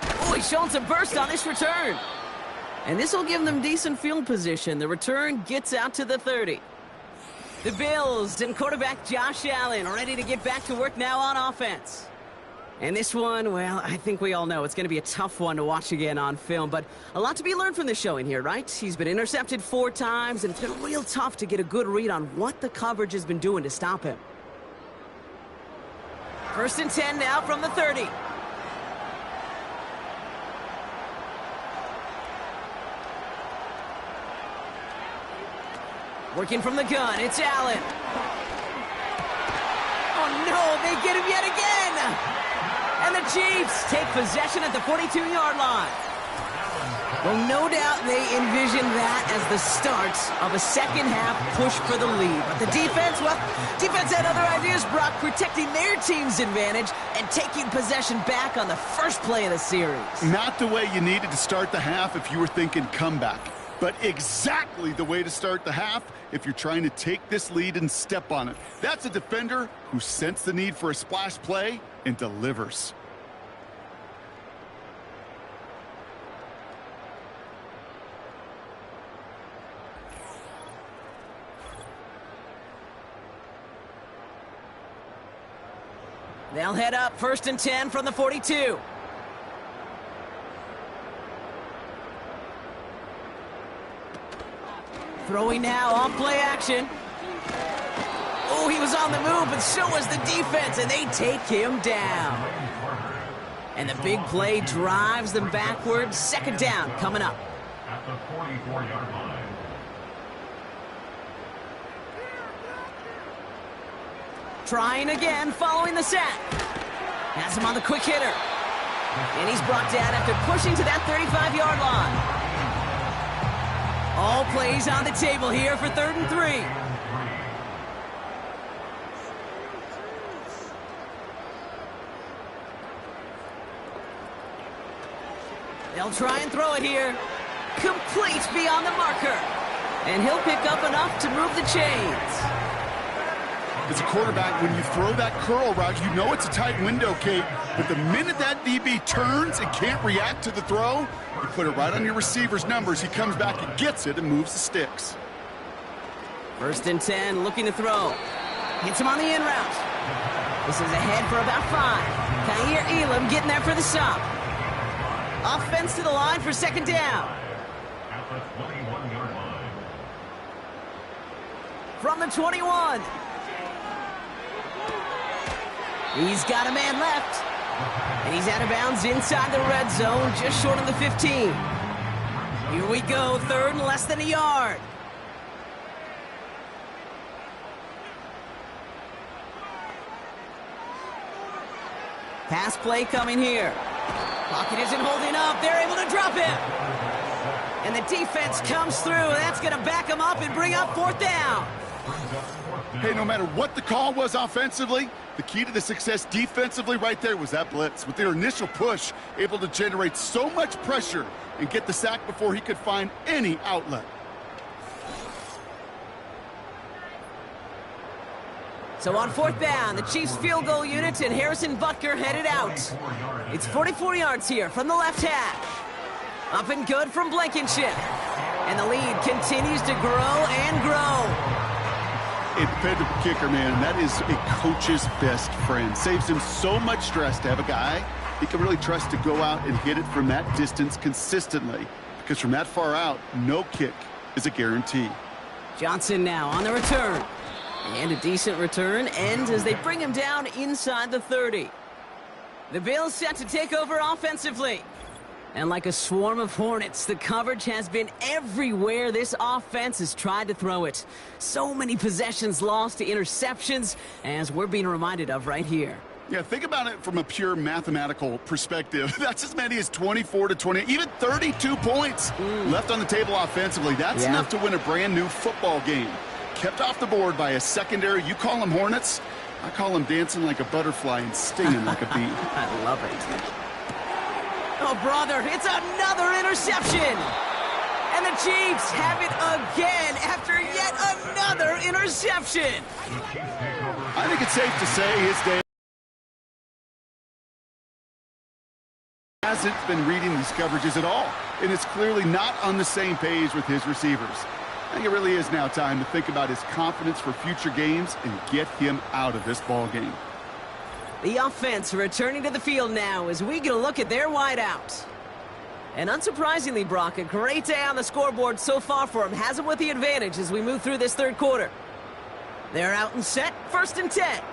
Oh, he's showing some burst on this return. And this will give them decent field position. The return gets out to the 30. The Bills and quarterback Josh Allen ready to get back to work now on offense. And this one, well, I think we all know it's going to be a tough one to watch again on film, but a lot to be learned from this showing here, right? He's been intercepted 4 times, and it's been real tough to get a good read on what the coverage has been doing to stop him. 1st and 10 now from the 30. Working from the gun, it's Allen. Oh no, they get him yet again! And the Chiefs take possession at the 42-yard line. Well, no doubt they envision that as the start of a second-half push for the lead. But the defense, well, defense had other ideas, Brock, protecting their team's advantage and taking possession back on the first play of the series. Not the way you needed to start the half if you were thinking comeback, but exactly the way to start the half if you're trying to take this lead and step on it. That's a defender who sensed the need for a splash play and delivers. They'll head up 1st and 10 from the 42. Throwing now off play action. Oh, he was on the move, but so was the defense, and they take him down. And the big play drives them backwards. 2nd down coming up. At the 44-yard line. Trying again following the sack. Has him on the quick hitter. And he's brought down after pushing to that 35-yard line. All plays on the table here for 3rd and 3. They'll try and throw it here. Complete beyond the marker. And he'll pick up enough to move the chains. As a quarterback, when you throw that curl route, you know it's a tight window, Kate. But the minute that DB turns and can't react to the throw, you put it right on your receiver's numbers. He comes back and gets it and moves the sticks. 1st and 10, looking to throw. Hits him on the in route. This is ahead for about 5. Kaiir Elam getting there for the stop. Offense to the line for 2nd down. At the 21-yard line. From the 21. He's got a man left. And he's out of bounds inside the red zone, just short of the 15. Here we go, 3rd and less than a yard. Pass play coming here. Pocket isn't holding up. They're able to drop him. And the defense comes through. That's going to back him up and bring up 4th down. Hey, no matter what the call was offensively, the key to the success defensively right there was that blitz. With their initial push, able to generate so much pressure and get the sack before he could find any outlet. So on 4th down, the Chiefs field goal unit and Harrison Butker headed out. It's 44 yards here from the left half. Up and good from Blankenship. And the lead continues to grow and grow. A dependable kicker, man, that is a coach's best friend. Saves him so much stress to have a guy he can really trust to go out and hit it from that distance consistently. Because from that far out, no kick is a guarantee. Johnson now on the return. And a decent return ends as they bring him down inside the 30. The Bills set to take over offensively. And like a swarm of hornets, the coverage has been everywhere this offense has tried to throw it. So many possessions lost to interceptions, as we're being reminded of right here. Yeah, think about it from a pure mathematical perspective. That's as many as 24 to 20, even 32 points left on the table offensively. That's enough to win a brand new football game. Kept off the board by a secondary. You call them hornets, I call them dancing like a butterfly and stinging like a bee. I love it. Oh, brother, it's another interception. And the Chiefs have it again after yet another interception. I think it's safe to say his day hasn't been reading these coverages at all, and it's clearly not on the same page with his receivers. I think it really is now time to think about his confidence for future games and get him out of this ball game. The offense returning to the field now as we get a look at their wideouts. And unsurprisingly, Brock, a great day on the scoreboard so far for him. Has him with the advantage as we move through this 3rd quarter. They're out and set, 1st and 10.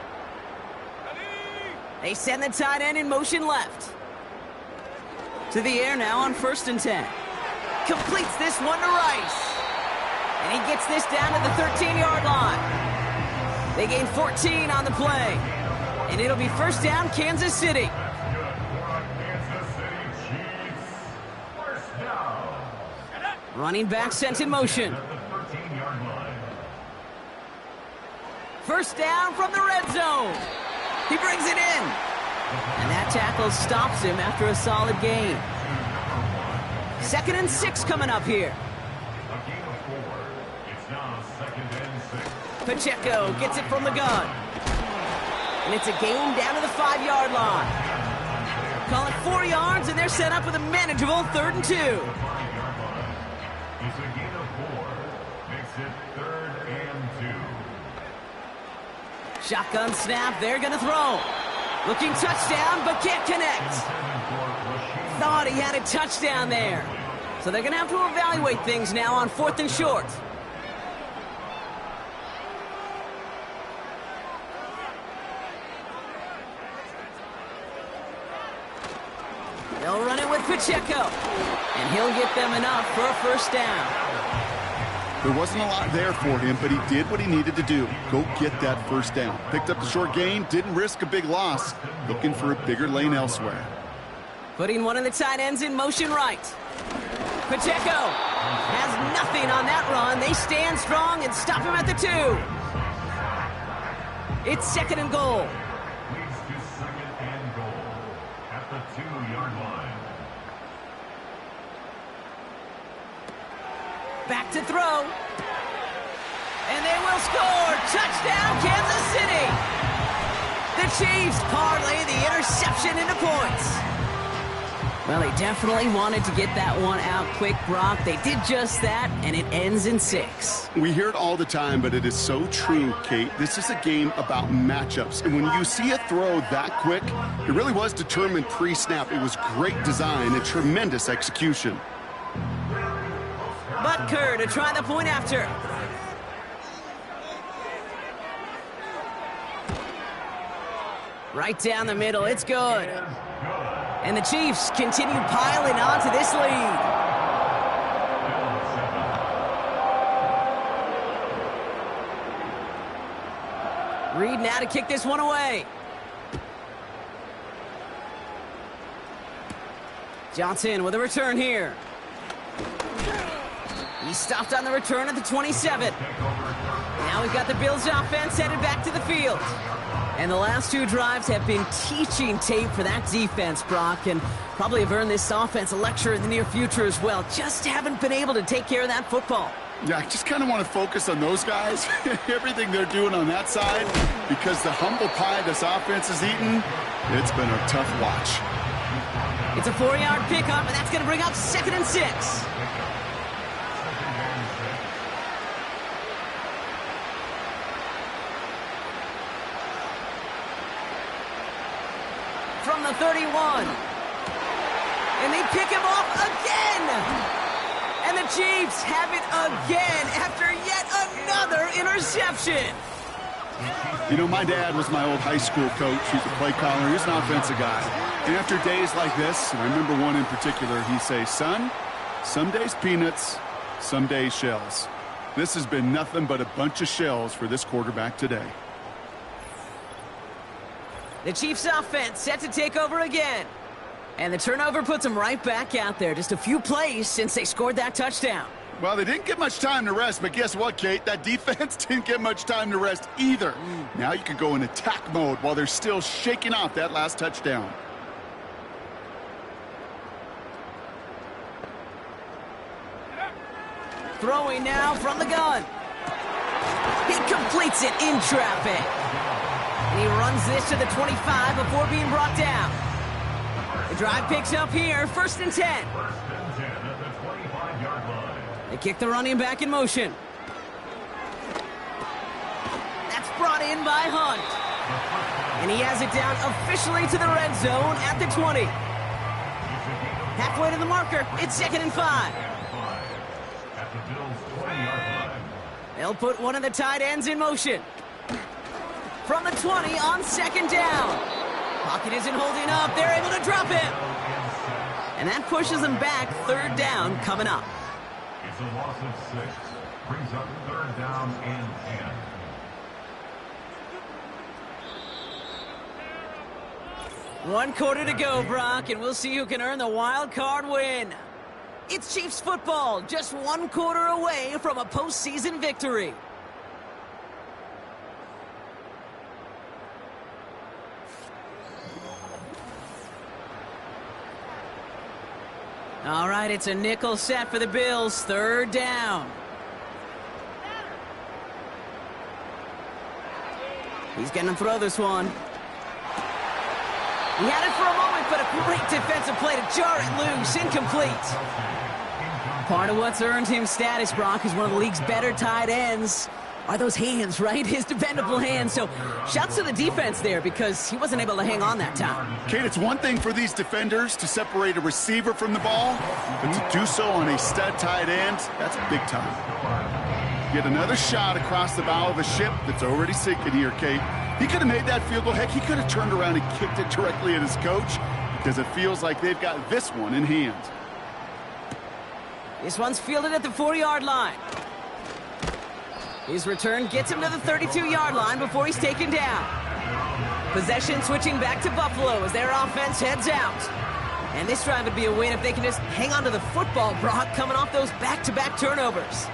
They send the tight end in motion left. To the air now on 1st and 10. Completes this one to Rice. And he gets this down to the 13-yard line. They gain 14 on the play. And it'll be 1st down, Kansas City. Running back sent in motion. 1st down from the red zone. He brings it in. And that tackle stops him after a solid gain. 2nd and 6 coming up here. Pacheco gets it from the gun. And it's a gain down to the 5-yard line. Call it 4 yards, and they're set up with a manageable 3rd and 2. It's a gain of 4. Makes it 3rd and 2. Shotgun snap, they're going to throw. Looking touchdown, but can't connect. Thought he had a touchdown there. So they're going to have to evaluate things now on 4th and short. They'll run it with Pacheco. And he'll get them enough for a 1st down. There wasn't a lot there for him, but he did what he needed to do. Go get that 1st down. Picked up the short gain, didn't risk a big loss. Looking for a bigger lane elsewhere. Putting one of the tight ends in motion right. Pacheco has nothing on that run. They stand strong and stop him at the 2. It's 2nd and goal. Leads to 2nd and goal at the 2-yard line. Back to throw. And they will score. Touchdown, Kansas City. The Chiefs parlay the interception into points. Well, they definitely wanted to get that one out quick, Brock. They did just that, and it ends in 6. We hear it all the time, but it is so true, Kate. This is a game about matchups. And when you see a throw that quick, it really was determined pre-snap. It was great design and tremendous execution. Butker to try the point after. Right down the middle. It's good. And the Chiefs continue piling on to this lead. Reed now to kick this one away. Johnson with a return here. He stopped on the return at the 27. Now we've got the Bills offense headed back to the field. And the last 2 drives have been teaching tape for that defense, Brock, and probably have earned this offense a lecture in the near future as well. Just haven't been able to take care of that football. Yeah, I just kind of want to focus on those guys, everything they're doing on that side, because the humble pie this offense is eating, it's been a tough watch. It's a 4-yard pickup, and that's going to bring up 2nd and 6. From the 31. And they pick him off again. And the Chiefs have it again after yet another interception. You know, my dad was my old high school coach. He's a play caller. He's an offensive guy. And after days like this, and I remember one in particular, he'd say, son, some days peanuts, some days shells. This has been nothing but a bunch of shells for this quarterback today. The Chiefs offense set to take over again. And the turnover puts them right back out there. Just a few plays since they scored that touchdown. Well, they didn't get much time to rest, but guess what, Kate? That defense didn't get much time to rest either. Now you can go in attack mode while they're still shaking off that last touchdown. Throwing now from the gun. He completes it in traffic. And he runs this to the 25 before being brought down. The drive picks up here, 1st and 10. 1st and 10 at the 25-yard line. They kick the running back in motion. That's brought in by Hunt. And he has it down officially to the red zone at the 20. Halfway to the marker, it's 2nd and 5. At the Bills' 20-yard line. They'll put one of the tight ends in motion. From the 20 on 2nd down. Pocket isn't holding up. They're able to drop him. And that pushes them back. 3rd down coming up. It's a loss of 6. Brings up 3rd down and 10. 1 quarter to go, Brock, and we'll see who can earn the wild card win. It's Chiefs football, just 1 quarter away from a postseason victory. All right, it's a nickel set for the Bills. 3rd down. He's going to throw this one. He had it for a moment, but a great defensive play to jar it loose. Incomplete. Part of what's earned him status, Brock, is one of the league's better tight ends. Are those hands, right? His dependable hands. So shouts to the defense there because he wasn't able to hang on that time. Kate, it's one thing for these defenders to separate a receiver from the ball, but to do so on a stud tight end, that's big time. Get another shot across the bow of a ship that's already sinking here, Kate. He could have made that field goal. Heck, he could have turned around and kicked it directly at his coach because it feels like they've got this one in hand. This one's fielded at the 4-yard line. His return gets him to the 32-yard line before he's taken down. Possession switching back to Buffalo as their offense heads out. And this drive would be a win if they can just hang on to the football, Brock, coming off those back-to-back turnovers.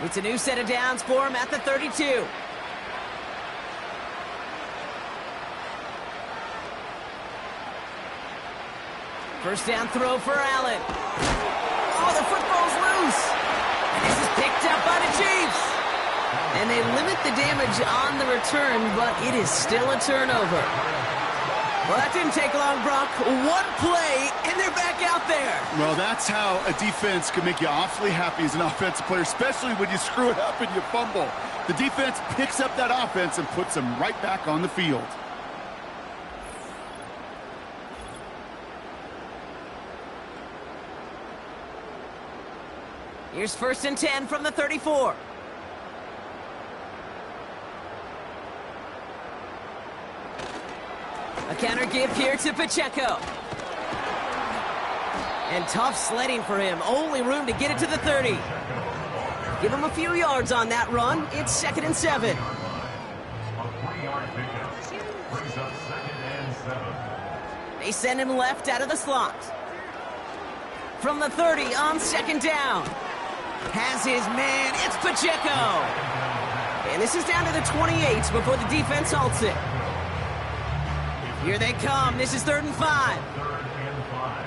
It's a new set of downs for him at the 32. First down throw for Allen. Oh, the football's loose. And this is picked up by the Chiefs. And they limit the damage on the return, but it is still a turnover. Well, that didn't take long, Brock. One play, and they're back out there. Well, that's how a defense can make you awfully happy as an offensive player, especially when you screw it up and you fumble. The defense picks up that offense and puts them right back on the field. Here's 1st and 10 from the 34. A counter give here to Pacheco. And tough sledding for him. Only room to get it to the 30. Give him a few yards on that run. It's 2nd and 7. A 3-yard pickup. Brings up 2nd and 7. They send him left out of the slot. From the 30 on 2nd down. Has his man. It's Pacheco. And this is down to the 28 before the defense halts it. Here they come. This is 3rd and 5. 3rd and 5.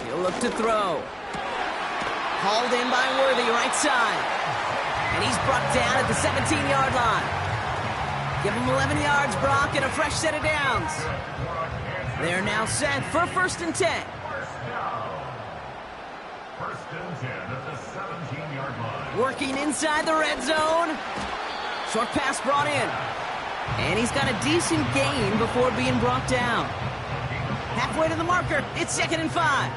He'll look to throw. Hauled in by Worthy, right side. And he's brought down at the 17-yard line. Give him 11 yards, Brock, and a fresh set of downs. They're now set for 1st and 10. First down. 1st and 10 at the 17-yard line. Working inside the red zone. Short pass brought in. And he's got a decent gain before being brought down. Halfway to the marker. It's 2nd and 5.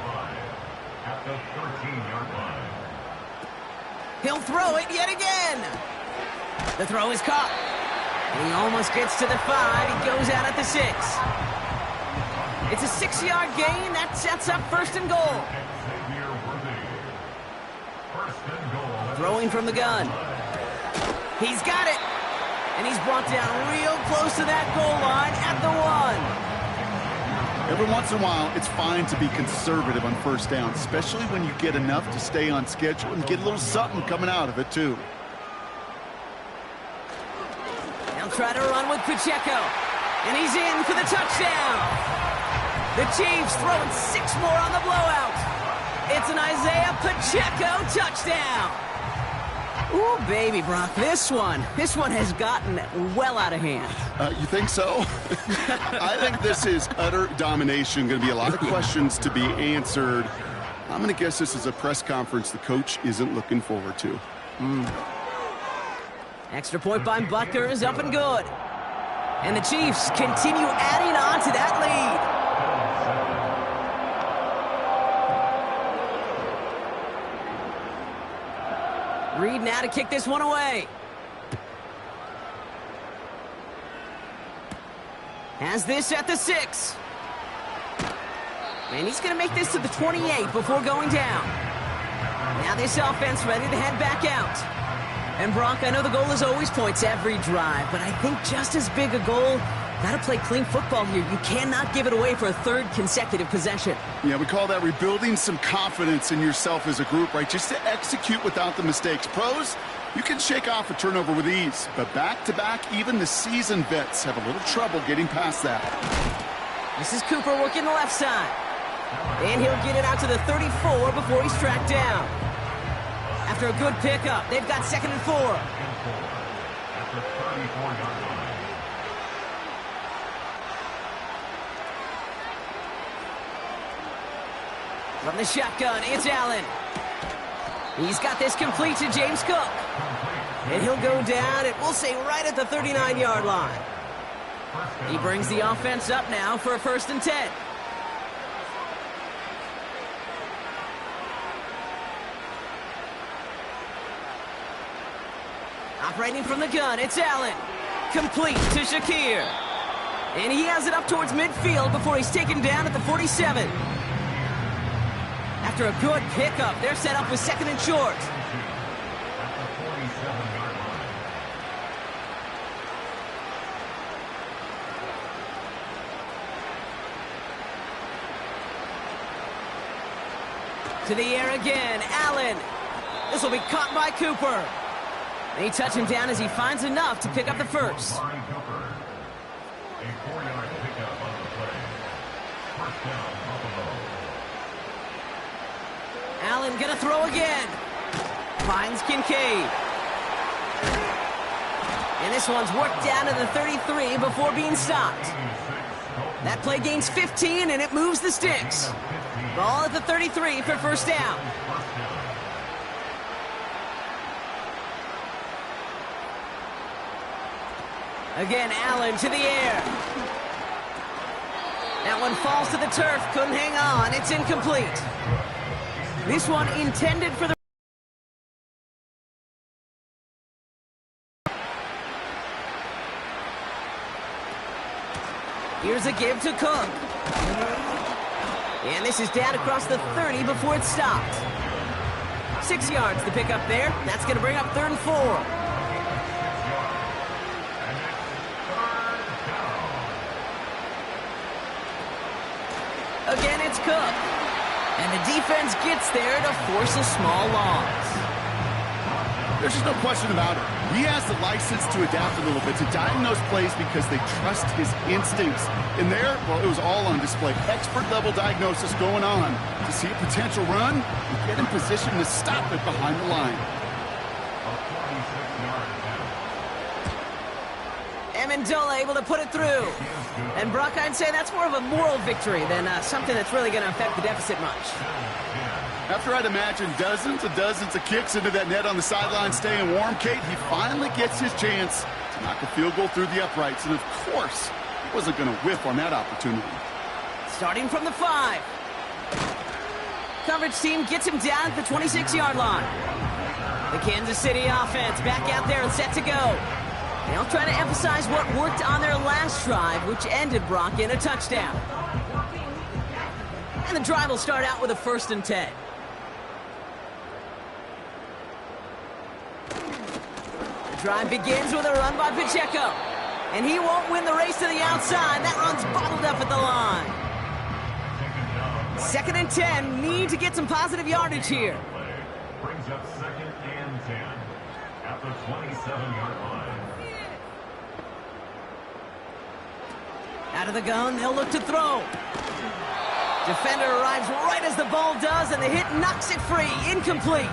At the 13-yard line. He'll throw it yet again. The throw is caught. And he almost gets to the 5. He goes out at the 6. It's a 6-yard gain. That sets up 1st and goal. Xavier Worthy. 1st and goal. Throwing from the gun. He's got it. And he's brought down real close to that goal line at the 1. Every once in a while, it's fine to be conservative on 1st down, especially when you get enough to stay on schedule and get a little something coming out of it, too. They'll try to run with Pacheco. And he's in for the touchdown. The Chiefs throwing 6 more on the blowout. It's an Isaiah Pacheco touchdown. Ooh, baby, Brock, this one has gotten well out of hand. You think so? I think this is utter domination. Going to be a lot of questions to be answered. I'm going to guess this is a press conference the coach isn't looking forward to. Extra point by Butker is up and good. And the Chiefs continue adding on to that lead. Reed now to kick this one away. Has this at the 6. And he's going to make this to the 28 before going down. Now this offense ready to head back out. And Brock, I know the goal is always points every drive, but I think just as big a goal, got to play clean football here. You cannot give it away for a 3rd consecutive possession. Yeah, we call that rebuilding some confidence in yourself as a group, right? Just to execute without the mistakes. Pros, you can shake off a turnover with ease, but back-to-back, even the seasoned vets have a little trouble getting past that. This is Cooper working the left side. And he'll get it out to the 34 before he's tracked down. After a good pickup, they've got 2nd and 4. At the 34-yard line. From the shotgun, it's Allen. He's got this complete to James Cook. And he'll go down, and we'll say right at the 39-yard line. He brings the offense up now for a 1st and 10. Operating from the gun, it's Allen. Complete to Shakir. And he has it up towards midfield before he's taken down at the 47. After a good pickup, they're set up with 2nd and short. At the 47-yard line. To the air again, Allen. This will be caught by Cooper. They touch him down as he finds enough to pick up the 1st. Amari Cooper. A 4-yard pickup on the play. 1st down, Buffalo. Allen gonna throw again. Finds Kincaid. And this one's worked down to the 33 before being stopped. That play gains 15, and it moves the sticks. Ball at the 33 for first down. Again, Allen to the air. That one falls to the turf. Couldn't hang on. It's incomplete. This one intended for the... Here's a give to Cook. And this is down across the 30 before it's stopped. 6 yards to pick up there. That's going to bring up 3rd and 4. Again, it's Cook. And the defense gets there to force a small loss. There's just no question about it. He has the license to adapt a little bit, to diagnose plays because they trust his instincts. And there, well, it was all on display. Expert-level diagnosis going on. To see a potential run, and get in position to stop it behind the line. Amendola able to put it through. And Brock, I'd say that's more of a moral victory than something that's really going to affect the deficit much. After I'd imagine dozens and dozens of kicks into that net on the sideline staying warm, Kate, he finally gets his chance to knock a field goal through the uprights. And of course, he wasn't going to whiff on that opportunity. Starting from the 5. Coverage team gets him down at the 26-yard line. The Kansas City offense back out there and set to go. They'll try to emphasize what worked on their last drive, which ended Brock in a touchdown. And the drive will start out with a 1st and 10. The drive begins with a run by Pacheco. And he won't win the race to the outside. That run's bottled up at the line. 2nd and 10. Need to get some positive yardage here. Brings up 2nd and 10 at the 27-yard line. Out of the gun, they'll look to throw. Defender arrives right as the ball does, and the hit knocks it free. Incomplete.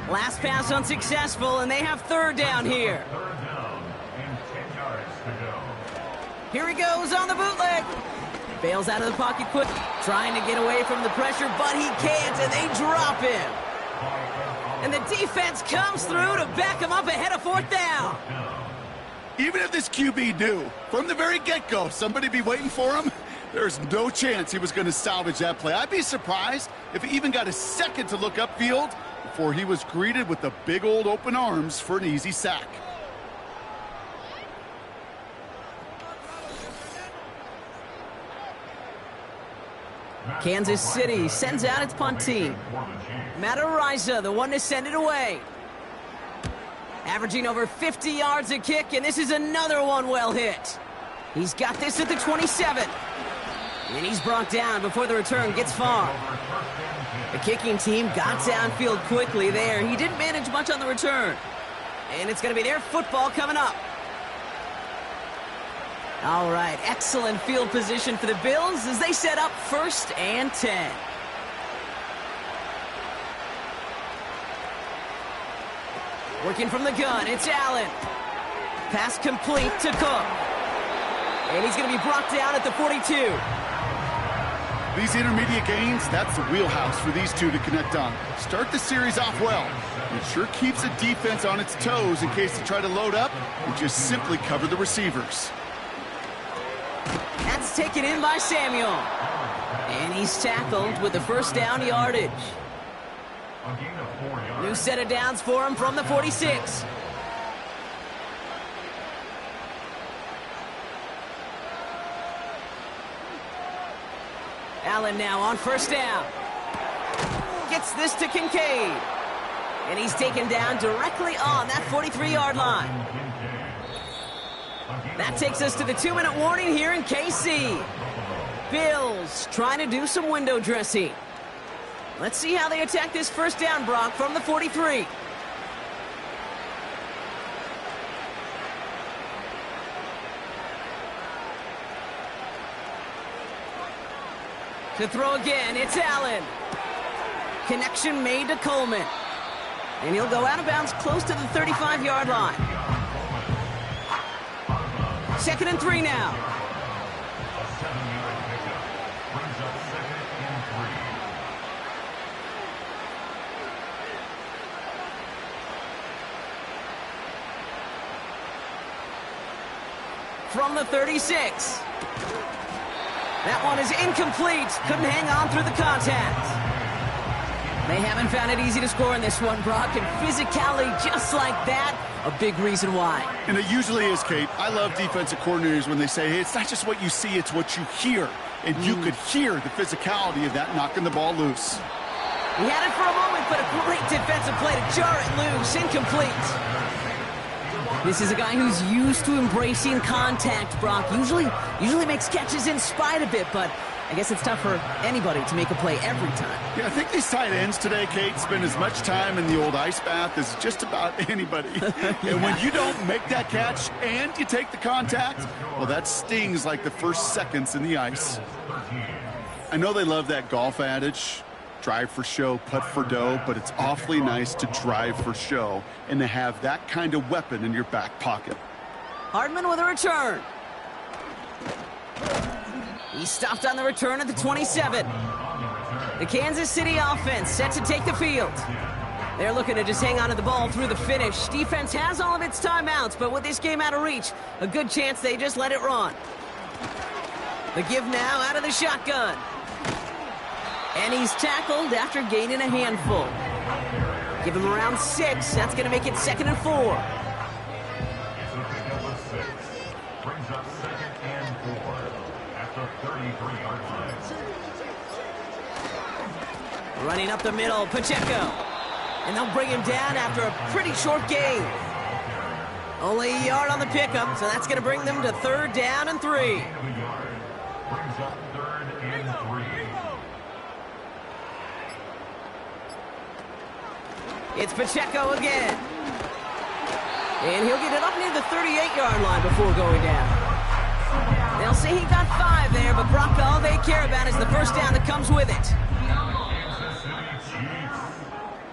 Last pass unsuccessful, and they have 3rd down here. 3rd down and 10 yards to go. Here he goes on the bootleg. Bails out of the pocket quick, trying to get away from the pressure, but he can't, and they drop him. And the defense comes through to back him up ahead of 4th down. Even if this QB knew, from the very get-go, somebody be waiting for him, there's no chance he was going to salvage that play. I'd be surprised if he even got a second to look upfield before he was greeted with the big old open arms for an easy sack. Kansas City sends out its punt team. Matt Araiza, the one to send it away. Averaging over 50 yards a kick, and this is another one well hit. He's got this at the 27. And he's brought down before the return gets far. The kicking team got downfield quickly there. He didn't manage much on the return. And it's going to be their football coming up. All right, excellent field position for the Bills as they set up 1st and 10. Working from the gun, it's Allen. Pass complete to Cook. And he's going to be brought down at the 42. These intermediate gains, that's the wheelhouse for these two to connect on. Start the series off well. It sure keeps the defense on its toes in case they try to load up and just simply cover the receivers. That's taken in by Samuel. And he's tackled with the 1st down yardage. New set of downs for him from the 46. Allen now on 1st down. Gets this to Kincaid. And he's taken down directly on that 43-yard line. That takes us to the 2-minute warning here in KC. Bills trying to do some window dressing. Let's see how they attack this 1st down, Brock, from the 43. To throw again, it's Allen. Connection made to Coleman. And he'll go out of bounds close to the 35-yard line. 2nd and 3 now. A 7-yard pickup brings up 2nd and 3. From the 36. That one is incomplete. Couldn't hang on through the contact. They haven't found it easy to score in this one, Brock, and physicality just like that, a big reason why. And it usually is, Kate. I love defensive coordinators when they say, hey, it's not just what you see, it's what you hear. And you could hear the physicality of that knocking the ball loose. He had it for a moment, but a great defensive play to jar it loose. Incomplete. This is a guy who's used to embracing contact, Brock. Usually makes catches in spite of it, but I guess it's tough for anybody to make a play every time. Yeah, I think these tight ends today, Kate, spend as much time in the old ice bath as just about anybody. And when you don't make that catch and you take the contact, well, that stings like the first seconds in the ice. I know they love that golf adage, drive for show, putt for dough, but it's awfully nice to drive for show and to have that kind of weapon in your back pocket. Hardman with a return. He stopped on the return at the 27. The Kansas City offense set to take the field. They're looking to just hang on to the ball through the finish. Defense has all of its timeouts, but with this game out of reach, a good chance they just let it run. The give now out of the shotgun. And he's tackled after gaining a handful. Give him around 6. That's going to make it 2nd and 4. It's a pickup of 6. Brings up 2nd and 4 at the 33-yard line. Running up the middle, Pacheco. And they'll bring him down after a pretty short gain. Only a yard on the pickup, so that's going to bring them to 3rd down and 3. Brings up 3rd and 3. It's Pacheco again. And he'll get it up near the 38-yard line before going down. They'll say he got 5 there, but Brock, all they care about is the first down that comes with it.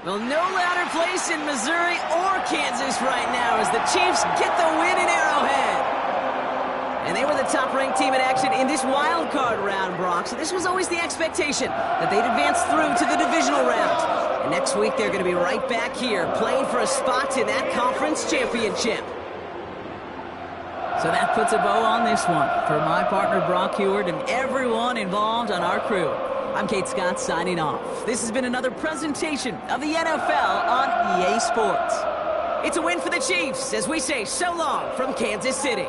Well, no louder place in Missouri or Kansas right now as the Chiefs get the win in Arrowhead. And they were the top-ranked team in action in this wild card round, Brock. So this was always the expectation that they'd advance through to the divisional round. And next week, they're going to be right back here playing for a spot in that conference championship. So that puts a bow on this one. For my partner, Brock Huard, and everyone involved on our crew, I'm Kate Scott signing off. This has been another presentation of the NFL on EA Sports. It's a win for the Chiefs as we say so long from Kansas City.